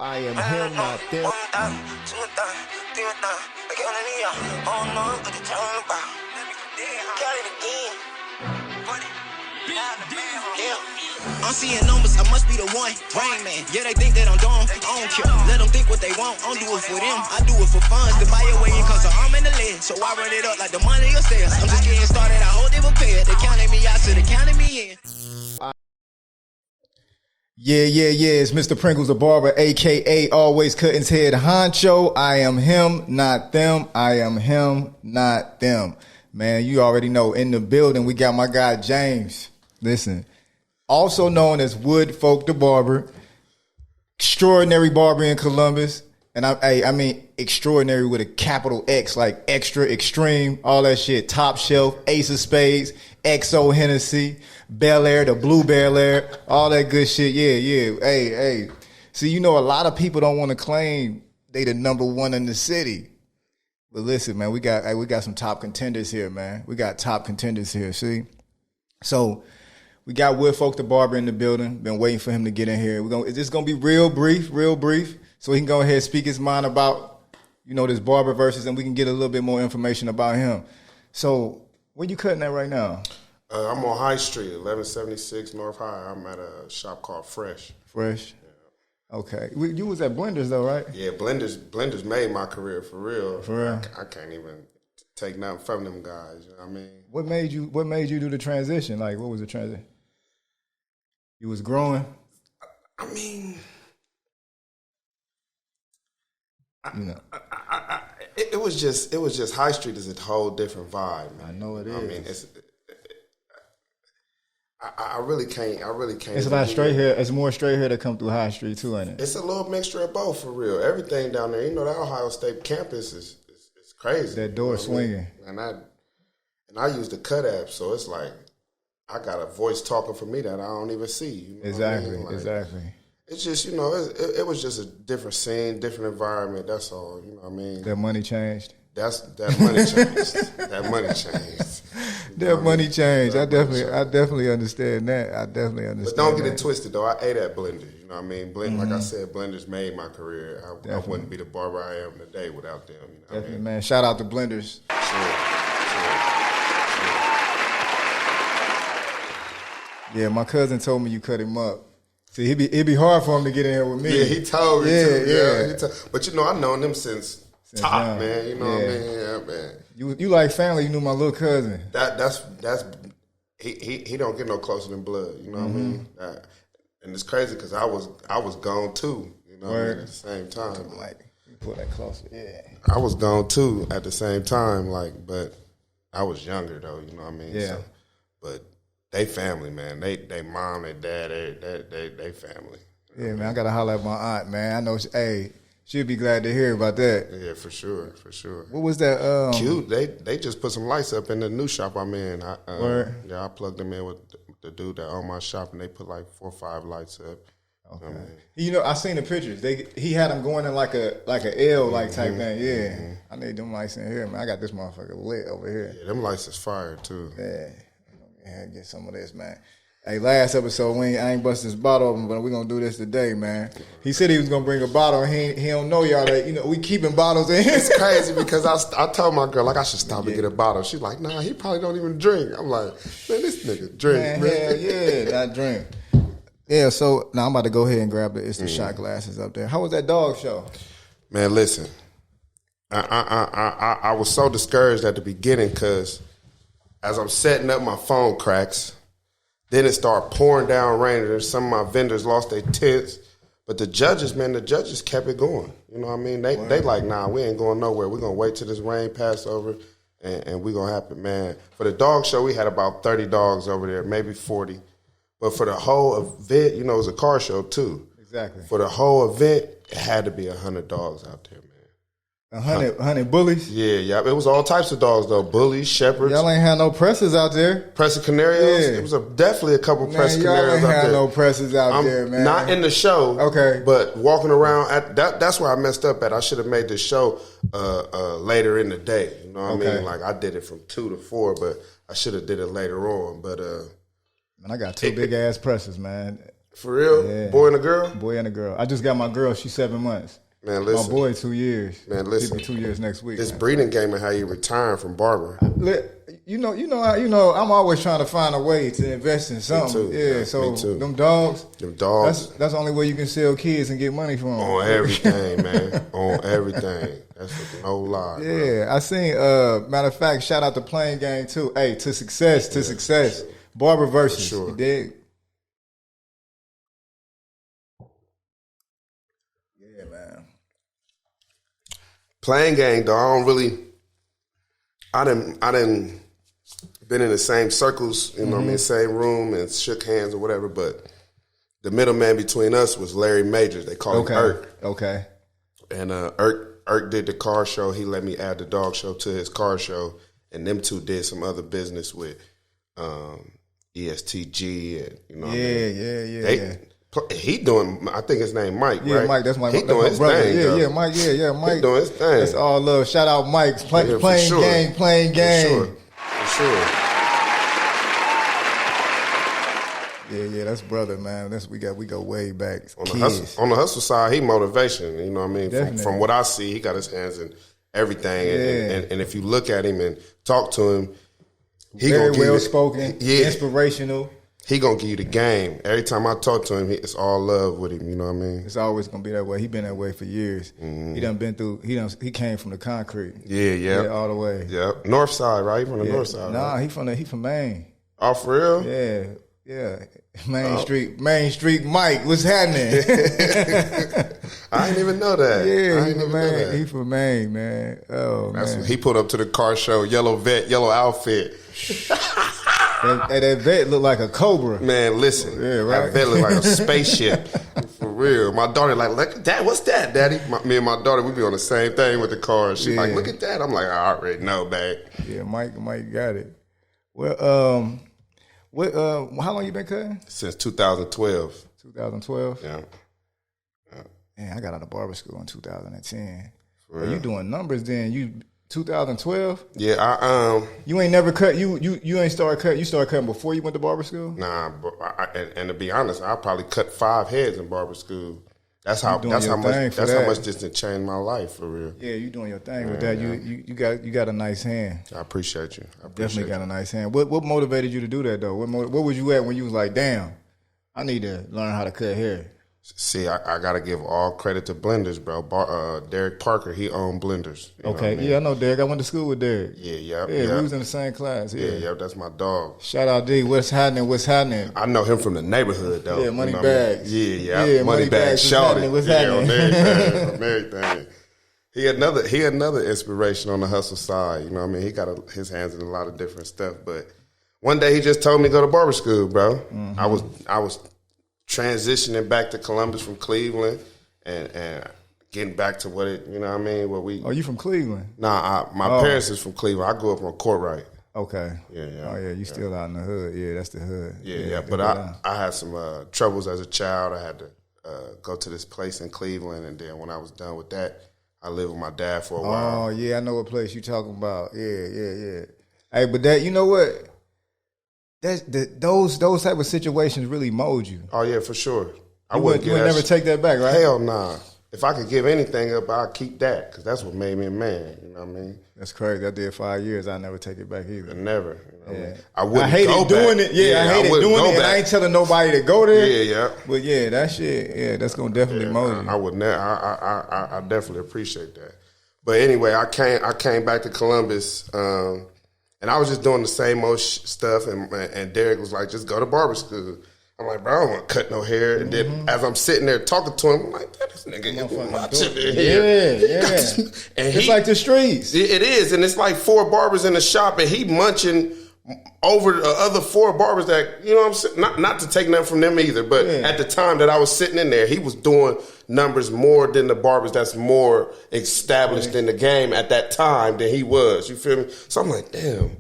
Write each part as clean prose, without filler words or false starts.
I am him, not them. I'm seeing numbers, I must be the one. Rain Man, yeah, they think that I'm dumb. I don't care, let them think what they want. I don't do it for them, I do it for funds. To buy your way in, cause I'm in the lid. So I run it up like the money upstairs. I'm just getting started, I hope they prepared. They counted me out, so they counted me in. Yeah, it's Mr. Pringles the Barber, a.k.a. Alwayzkuttn's head honcho. I am him, not them. I am him, not them. Man, you already know, in the building, we got my guy, James. Listen, also known as Wood Folk the Barber, extraordinary barber in Columbus. And I mean extraordinary with a capital X, like extra, extreme, all that shit. Top shelf, Ace of Spades, XO Hennessy, Bel Air, the Blue Bel Air, all that good shit. Yeah. Hey. See, you know, a lot of people don't want to claim they the number one in the city. But listen, man, we got some top contenders here, man. We got top contenders here, see? So we got Wood Folk the Barber in the building. Been waiting for him to get in here. It's just gonna be real brief, so he can go ahead and speak his mind about, you know, this Barber Verzuz, and we can get a little bit more information about him. So where you cutting at right now? I'm on High Street, 1176 North High. I'm at a shop called Fresh. Fresh? Yeah. Okay. You was at Blenders though, right? Yeah, Blenders made my career for real. For real? I can't even take nothing from them guys. You know what I mean? What made you do the transition? Like, what was the transition? You was growing? I mean, you know, it was just High Street is a whole different vibe, man. I know it is. I mean, I really can't. It's a lot of straight hair. It's more straight hair that come through High Street too, ain't it? It's a little mixture of both, for real. Everything down there, you know, that Ohio State campus is crazy. That door swinging. And I use the cut app, so it's like I got a voice talking for me that I don't even see. You know Exactly, what I mean? exactly. It's just, you know, it was just a different scene, different environment. That's all. You know what I mean? That money changed. That money changed. That money changed. That money changed. I definitely understand that. I definitely understand. But don't get it twisted though. I ate at Blenders. You know what I mean? Like I said, Blenders made my career. I wouldn't be the barber I am today without them. You know what I mean? Man. Shout out to Blenders. Sure. Yeah, my cousin told me you cut him up. See, it'd be hard for him to get in here with me. Yeah, he told me too. Yeah. But you know, I've known them since top, young. Man. You know what I mean? Yeah, man. You like family. You knew my little cousin. That's he don't get no closer than blood. You know what I mean? And it's crazy because I was gone too. You know what I mean? At the same time. Like you pull that closer. Yeah. I was gone too at the same time. Like, but I was younger though. You know what I mean? Yeah. So, but they family, man. They mom, they dad, they family. Yeah, man. I gotta holler at my aunt, man. I know. She'd be glad to hear about that. Yeah, for sure. What was that? Cute. They just put some lights up in the new shop I'm in. Yeah, I plugged them in with the dude that owned my shop, and they put like 4 or 5 lights up. Okay. You know, I seen the pictures. He had them going in like a L like type thing. Yeah, I need them lights in here, man. I got this motherfucker lit over here. Yeah, them lights is fire too. Yeah, get some of this, man. Hey, last episode, I ain't busted this bottle open, but we're going to do this today, man. He said he was going to bring a bottle, and he don't know y'all that, you know, we keeping bottles in here. It's crazy because I told my girl, like, I should stop and get a bottle. She's like, nah, he probably don't even drink. I'm like, man, this nigga drink, man. Hell yeah, not drink. Yeah, so now I'm about to go ahead and grab the shot glasses up there. How was that dog show? Man, listen, I was so discouraged at the beginning because as I'm setting up, my phone cracks. Then it started pouring down rain, and some of my vendors lost their tits. But the judges kept it going. You know what I mean? They like, nah, we ain't going nowhere. We're going to wait till this rain pass over, and we're going to happen, man. For the dog show, we had about 30 dogs over there, maybe 40. But for the whole event, you know, it was a car show, too. Exactly. For the whole event, it had to be 100 dogs out there, man. 100 bullies? Yeah. It was all types of dogs, though. Bullies, shepherds. Y'all ain't had no presses out there. Pressing Canarios? Yeah. It was definitely a couple Pressing Canarios out there. Y'all ain't had no presses out there, man. Not in the show. Okay. But walking around, that's where I messed up at. I should have made this show later in the day. You know what I mean? Like, I did it from 2 to 4, but I should have did it later on. But man, I got 2 big-ass presses, man. For real? Yeah. Boy and a girl? Boy and a girl. I just got my girl. She's 7 months. Man, listen. My boy, 2 years. Man, listen. He'll be 2 years next week. This man. breeding game and how you retire from barber. You know, I'm always trying to find a way to invest in something. Me too. Yeah, Me so too. them dogs. That's That's the only way you can sell kids and get money from them. on everything, man. On everything. That's no lie. Yeah, bro. I seen. Matter of fact, shout out to Playing Gang too. Hey, to success. Barber Verzuz. sure. You dig? Yeah, man. Playing game, though, I didn't been in the same circles, you know what I mean, same room and shook hands or whatever, but the middleman between us was Larry Majors. They call him Irk. Okay. And Irk did the car show. He let me add the dog show to his car show, and them two did some other business with ESTG and you know. Yeah. He doing. I think his name Mike. Yeah, right? Mike. That's my he doing his brother. thing. Yeah, Mike. Yeah, Mike. He doing his thing. That's all love. Shout out Mike. For Playing sure. Gang. For sure. Yeah, that's brother, man. We go way back. On the hustle side, he motivation. You know what I mean? From what I see, he got his hands in everything. And if you look at him and talk to him, he very gonna give well spoken, inspirational. He gonna give you the game. Every time I talk to him, it's all love with him. You know what I mean? It's always gonna be that way. He been that way for years. Mm-hmm. He done been through. He came from the concrete. Yeah, all the way. Yeah, north side, right? He from the north side. Nah, right? he from Maine. Oh, for real? Yeah. Main Street. Mike, what's happening? I didn't even know that. Yeah, he from Maine, man. Oh, That's man. what he put up to the car show. Yellow vet, yellow outfit. That vet looked like a cobra. Man, listen. Yeah, right. That vet look like a spaceship. For real. My daughter like, look at that. What's that, Daddy? Me and my daughter, we be on the same thing with the car. She like, look at that. I'm like, I already know, babe. Yeah, Mike got it. Well, how long you been cutting? Since 2012. 2012? Yeah. Man, I got out of barber school in 2010. For Are you real. doing numbers then? You 2012? Yeah, You ain't never cut. You ain't started cut. You started cutting before you went to barber school. nah, but and to be honest, I probably cut 5 heads in barber school. That's how doing your thing much for how that. much this done changed my life for real. Yeah, you doing your thing with that. You got a nice hand. I appreciate you. Definitely got a nice hand. What motivated you to do that though? What was you at when you was like, damn, I need to learn how to cut hair? See, I got to give all credit to blenders, bro. Derek Parker, he owned blenders. You know what I mean? Yeah, I know Derek. I went to school with Derek. Yeah, we was in the same class. Yeah, that's my dog. Shout out D. What's happening? I know him from the neighborhood, though. Yeah, Money You know what I mean? Bags. Yeah, Money Bags. Shawty. What's happening? On everything. He another inspiration on the hustle side. You know what I mean? He got his hands in a lot of different stuff. But one day he just told me to go to barber school, bro. Mm-hmm. I was transitioning back to Columbus from Cleveland and getting back to what it, you know what I mean? What we. Oh, you from Cleveland? Nah, my parents is from Cleveland. I grew up on Courtright. Okay. Yeah. Oh yeah, you still out in the hood? Yeah, that's the hood. Yeah. But I had some troubles as a child. I had to go to this place in Cleveland, and then when I was done with that, I lived with my dad for a while. Oh yeah, I know what place you talking about. Yeah. Hey, but that, you know what? Those type of situations really mold you. Oh yeah, for sure. You would never take that back, right? Hell nah. If I could give anything up, I'd keep that because that's what made me a man. You know what I mean? That's crazy. I did 5 years. I never take it back either. Never. You know what I mean? I wouldn't hated go doing back. it. Yeah, I hated wouldn't doing go it. And back. I ain't telling nobody to go there. Yeah. But yeah, that shit. Yeah, that's gonna definitely mold you. I would never. I definitely appreciate that. But anyway, I came back to Columbus, and I was just doing the same old stuff. And Derek was like, "Just go to barber school." I'm like, "Bro, I don't want to cut no hair." And then as I'm sitting there talking to him, I'm like, "This nigga is watching in here." Yeah. And It's like the streets. It is, and it's like 4 barbers in the shop, and he munching over the other 4 barbers that, you know what I'm saying? Not to take nothing from them either, but at the time that I was sitting in there, he was doing numbers more than the barbers that's more established in the game at that time than he was. You feel me? So I'm like, damn,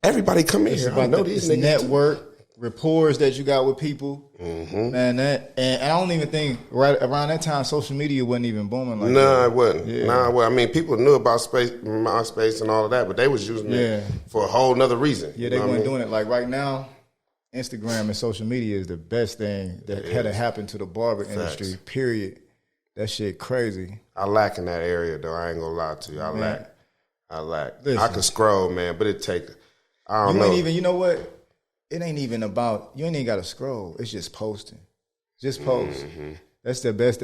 everybody come in here. I know these niggas. Network, rapport that you got with people. Man, and I don't even think right around that time social media wasn't even booming like that. Nah, it wasn't. Yeah. Nah, well, I mean, people knew about MySpace and all of that, but they was using it for a whole nother reason. Yeah, they weren't doing it like right now. Instagram and social media is the best thing that had to happen to the barber industry, period. That shit crazy. I lack in that area, though. I ain't gonna lie to you. I lack. Listen. I can scroll, man, but it take, I don't You know. ain't even, you know what? It ain't even about, you ain't even got to scroll. It's just posting. Just post. Mm-hmm. That's the best.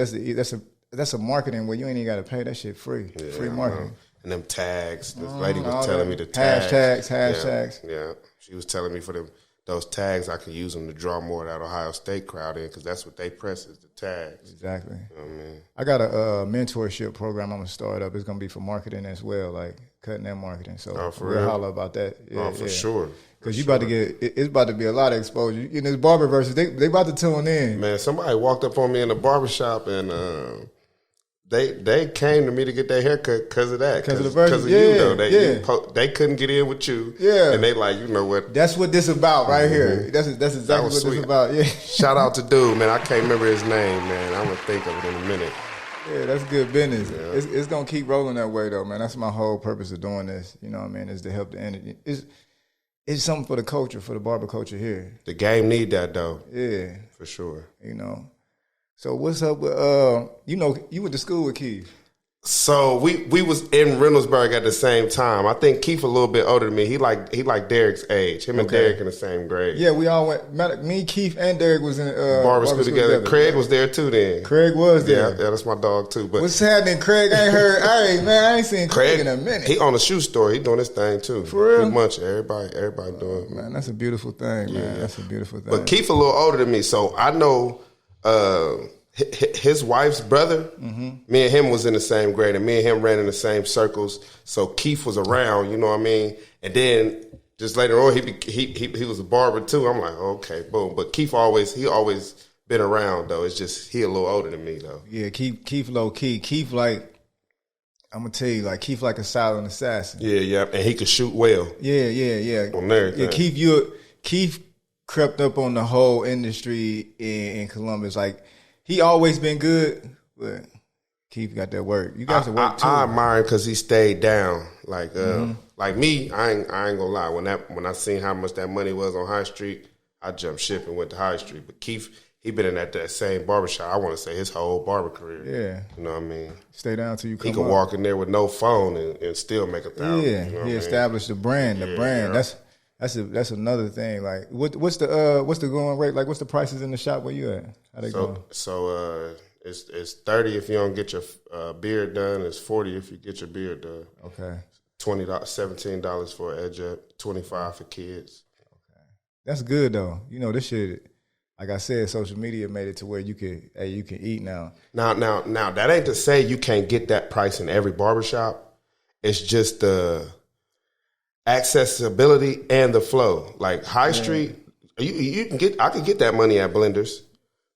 That's a marketing where you ain't even got to pay. That shit free. Free marketing. And them tags. This lady was telling me the tags. tags. Hashtags. Yeah. She was telling me for those tags, I could use them to draw more of that Ohio State crowd in because that's what they press is the tags. Exactly. You know what I mean? I got a mentorship program I'm going to start up. It's going to be for marketing as well, like cutting that marketing. So for we'll real? holler about that. Yeah, For sure. Because about to get, it's about to be a lot of exposure. In this Barber Verzuz, they about to tune in. Man, somebody walked up on me in the barbershop and they came to me to get their haircut because of that. Because of the Verzuz. Because of you, though. They couldn't get in with you. Yeah. And they like, you know what? That's what this about right here. That's exactly what sweet. this about. Yeah. Shout out to dude, man. I can't remember his name, man. I'm going to think of it in a minute. Yeah, that's good business. Yeah. It's going to keep rolling that way, though, man. That's my whole purpose of doing this. You know what I mean? Is to help the energy. It's something for the culture, for the barber culture here. The game need that, though. Yeah. For sure. You know. So what's up with, you went to school with Keith. So we was in Reynoldsburg at the same time. I think Keith a little bit older than me. He like Derek's age. Him and Derek in the same grade. Yeah, we all went. Me, Keith, and Derek was in barber school together. Craig was there too then. Craig was there. Yeah, that's my dog too. But what's happening, Craig? I ain't heard. Hey, man, I ain't seen Craig in a minute. He on a shoe store. He doing his thing too. For real? He munching. Everybody doing it. Man, that's a beautiful thing, man. Yeah. That's a beautiful thing. But Keith a little older than me, so I know his wife's brother, me and him was in the same grade, and me and him ran in the same circles. So Keith was around, you know what I mean? And then just later on, he was a barber too. I'm like, okay, boom. But Keith always been around though. It's just he a little older than me though. Yeah, Keith low key. Keith like, I'm gonna tell you, like Keith like a silent assassin. Yeah, and he could shoot well. Yeah. On everything. Yeah, Keith crept up on the whole industry in Columbus. Like, he always been good, but Keith got that work. You guys work too. I admire him because he stayed down. Like me, I ain't gonna lie. When I seen how much that money was on High Street, I jumped ship and went to High Street. But Keith, he been in that same barbershop, I want to say, his whole barber career. Yeah. You know what I mean? Stay down till you come He could walk in there with no phone and still make $1,000. Yeah, you know he established the brand. Yeah. That's another thing. Like, what's the going rate? Like, what's the prices in the shop where you at? How they going? So it's 30 if you don't get your beard done. It's 40 if you get your beard done. Okay. $20, $17 for an edge up. $25 for kids. Okay, that's good though. You know, this shit. Like I said, social media made it to where you can eat now. Now that ain't to say you can't get that price in every barbershop. It's just the accessibility and the flow. Like High Street, you can get. I can get that money at Blenders,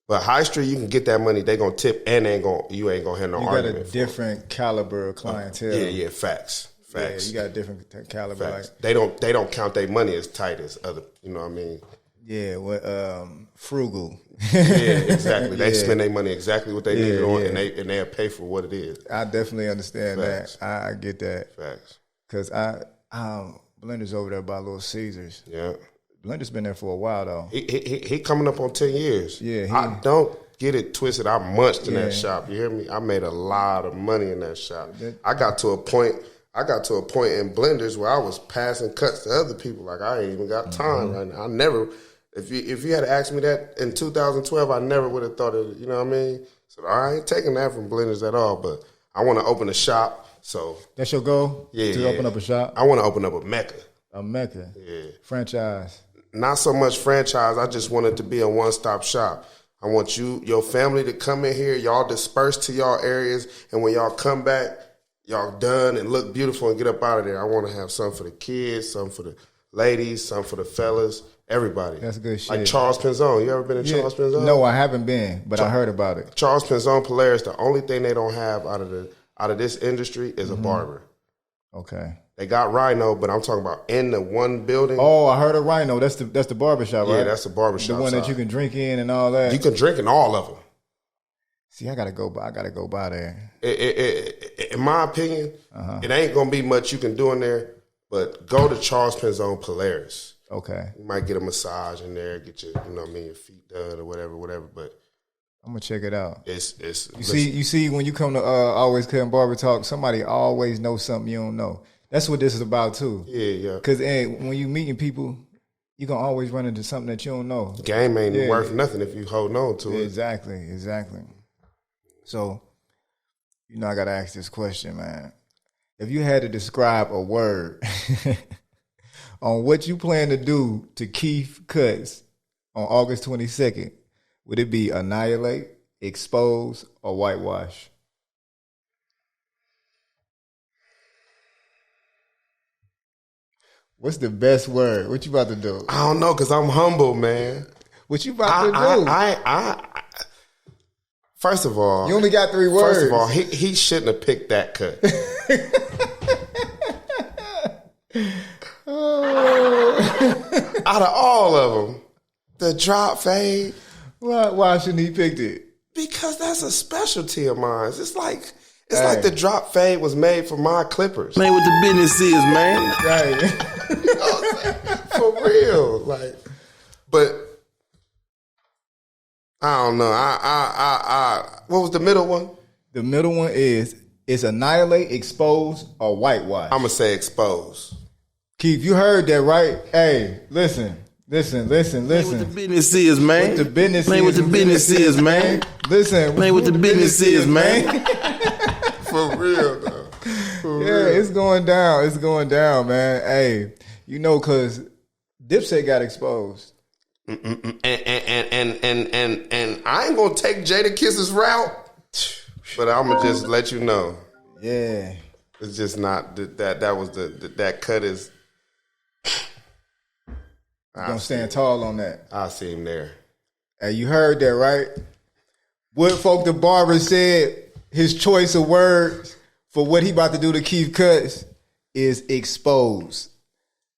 but High Street you can get that money. They gonna tip and you ain't gonna have no argument. You got a different caliber of clientele. Yeah, facts. Yeah, you got a different caliber. Facts. Like, they don't count their money as tight as other. You know what I mean? Yeah, frugal. Yeah, exactly. They spend their money exactly what they need it on, and they'll pay for what it is. I definitely understand Facts. that. I get that. Facts. Because Blender's over there by Little Caesars. Yeah. Blender's been there for a while, though. He coming up on 10 years. Yeah. I don't get it twisted. I munched in that shop. You hear me? I made a lot of money in that shop. I got to a point in Blenders where I was passing cuts to other people. Like, I ain't even got time right now. I never, if you had asked me that in 2012, I never would have thought of it. You know what I mean? So I ain't taking that from Blenders at all, but I want to open a shop. So that's your goal? Yeah. To open up a shop? I want to open up a Mecca. A Mecca? Yeah. Franchise? Not so much franchise. I just want it to be a one-stop shop. I want your family to come in here, y'all disperse to y'all areas, and when y'all come back, y'all done and look beautiful and get up out of there. I want to have some for the kids, some for the ladies, some for the fellas, everybody. That's good shit. Like Charles Penzone. You ever been to Charles Penzone? No, I haven't been, but I heard about it. Charles Penzone Polaris, the only thing they don't have out of this industry is a barber. Okay. They got Rhino, but I'm talking about in the one building. Oh, I heard of Rhino. That's the barbershop, right? Yeah, that's the barbershop. The one that you can drink in and all that. You can drink in all of them. See, I gotta go by there. In my opinion, it ain't gonna be much you can do in there, but go to Charles Penzone Polaris. Okay. You might get a massage in there, get your, your feet done or whatever. But I'm gonna check it out. It's you see when you come to Alwayzkuttn BarberTalk, somebody always knows something you don't know. That's what this is about too. Yeah. Because when you meeting people, you gonna always run into something that you don't know. Game ain't worth nothing if you hold on to it. Exactly. So, I gotta ask this question, man. If you had to describe a word on what you plan to do to Keith Cuts on August 22nd, would it be annihilate, expose, or whitewash? What's the best word? What you about to do? I don't know, because I'm humble, man. What you about to do? First of all, you only got 3 words. First of all, he shouldn't have picked that cut. Out of all of them, the drop fade. Why shouldn't he picked it? Because that's a specialty of mine. It's like the drop fade was made for my clippers. Man, what the business is, man. Right. You know what I'm saying? For real. But I don't know. What was the middle one? The middle one is annihilate, expose, or whitewash. I'm gonna say expose. Keith, you heard that, right? Hey, listen. Man, what the business is, man. What the business man, is. what the business is, man. Listen. Man, what the business is, man. For real, though. Yeah, it's going down. It's going down, man. Hey, because Dipset got exposed. And I ain't gonna take Jadakiss's route, but I'm gonna just let you know. Yeah, it's just not that was that cut is. I'm gonna stand tall on that. I see him there. Hey, you heard that, right? Woodfolk the Barber said his choice of words for what he about to do to Keith Cuts is expose.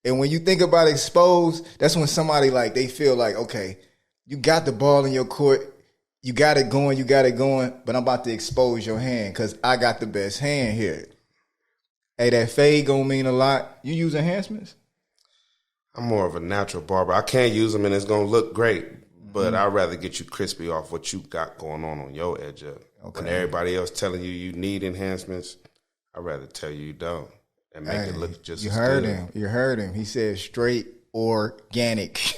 And when you think about expose, that's when somebody they feel like, okay, you got the ball in your court, you got it going, but I'm about to expose your hand because I got the best hand here. Hey, that fade gonna mean a lot. You use enhancements? I'm more of a natural barber. I can't use them and it's gonna look great, but I'd rather get you crispy off what you got going on your edge up. Okay. When everybody else telling you need enhancements, I'd rather tell you don't and make it look just. You heard him. You heard him. He said straight organic.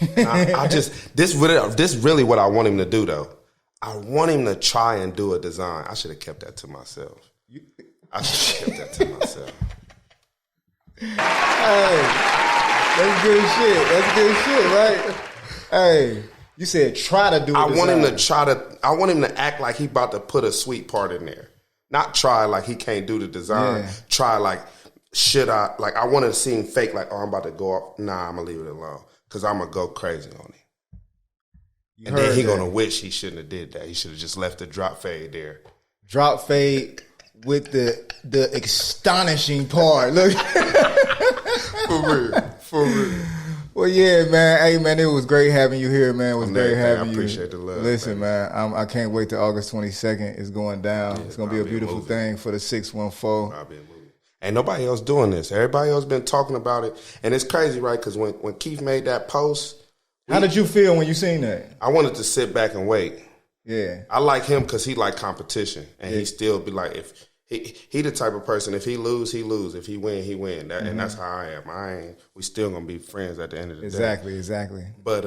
This really what I want him to do though. I want him to try and do a design. I should have kept that to myself. Hey, that's good shit, right? Hey, you said try to do a design. I want him to act like he about to put a sweet part in there. Not try like he can't do the design. Yeah. Try like, I want to see him fake like, oh, I'm about to go off. Nah, I'm going to leave it alone because I'm going to go crazy on him. And then he's going to wish he shouldn't have did that. He should have just left the drop fade there. Drop fade with the astonishing part. Look. For real. Well, yeah, man. Hey, man, it was great having you here, man. It was great having you. I appreciate the love. Listen, man, I can't wait till August 22nd. It's going down. It's going to be a beautiful thing for the 614. I'll be a movie. Ain't nobody else doing this. Everybody else been talking about it. And it's crazy, right? Because when Keith made that post. How did you feel when you seen that? I wanted to sit back and wait. Yeah. I like him because he like competition. And he still be like, if he the type of person, if he lose, he lose. If he win, he win. And that's how I am. We still going to be friends at the end of the day. Exactly. But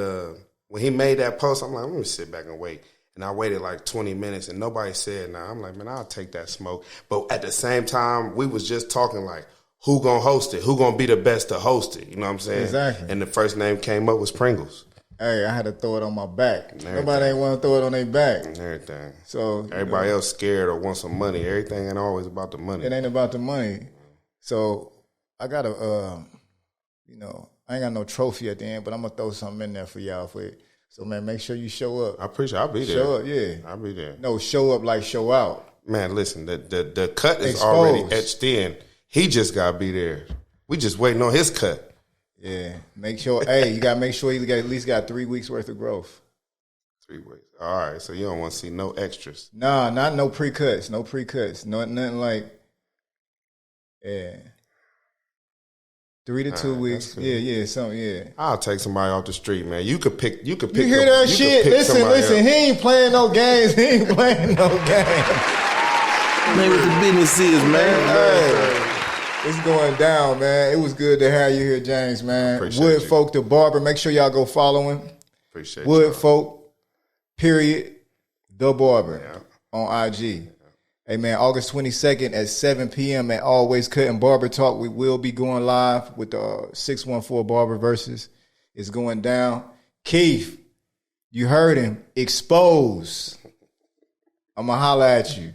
when he made that post, I'm like, I'm going to sit back and wait. And I waited like 20 minutes and nobody said nothing. I'm like, man, I'll take that smoke. But at the same time, we was just talking like, who going to host it? Who going to be the best to host it? You know what I'm saying? Exactly. And the first name came up was Pringles. Hey, I had to throw it on my back. Nobody ain't want to throw it on their back. And everything. So everybody else scared or want some money. Everything ain't always about the money. It ain't about the money. So I got to, I ain't got no trophy at the end, but I'm going to throw something in there for y'all for it. So, man, make sure you show up. I appreciate it. I'll be there. Show up, yeah. I'll be there. No, show up like show out. Man, listen, the cut is already etched in. He just got to be there. We just waiting on his cut. Yeah, make sure. Hey, you gotta make sure you at least got 3 weeks worth of growth. 3 weeks. All right, so you don't want to see no extras. Nah, no pre-cuts. Nothing like. Yeah. 3 to 2 weeks. Cool. Yeah. I'll take somebody off the street, man. You could pick. You You hear that shit? Listen. He ain't playing no games. Man, what the business is, man. Hey, it's going down, man. It was good to have you here, James, man. Appreciate Wood you. Folk the Barber. Make sure y'all go follow him. Appreciate Wood y'all. Folk, period, the Barber on IG. Yeah. Hey, man, August 22nd at 7 p.m. at Alwayzkuttn BarberTalk. We will be going live with the 614 Barber Verzuz. It's going down. Keith, you heard him. Expose. I'm going to holler at you.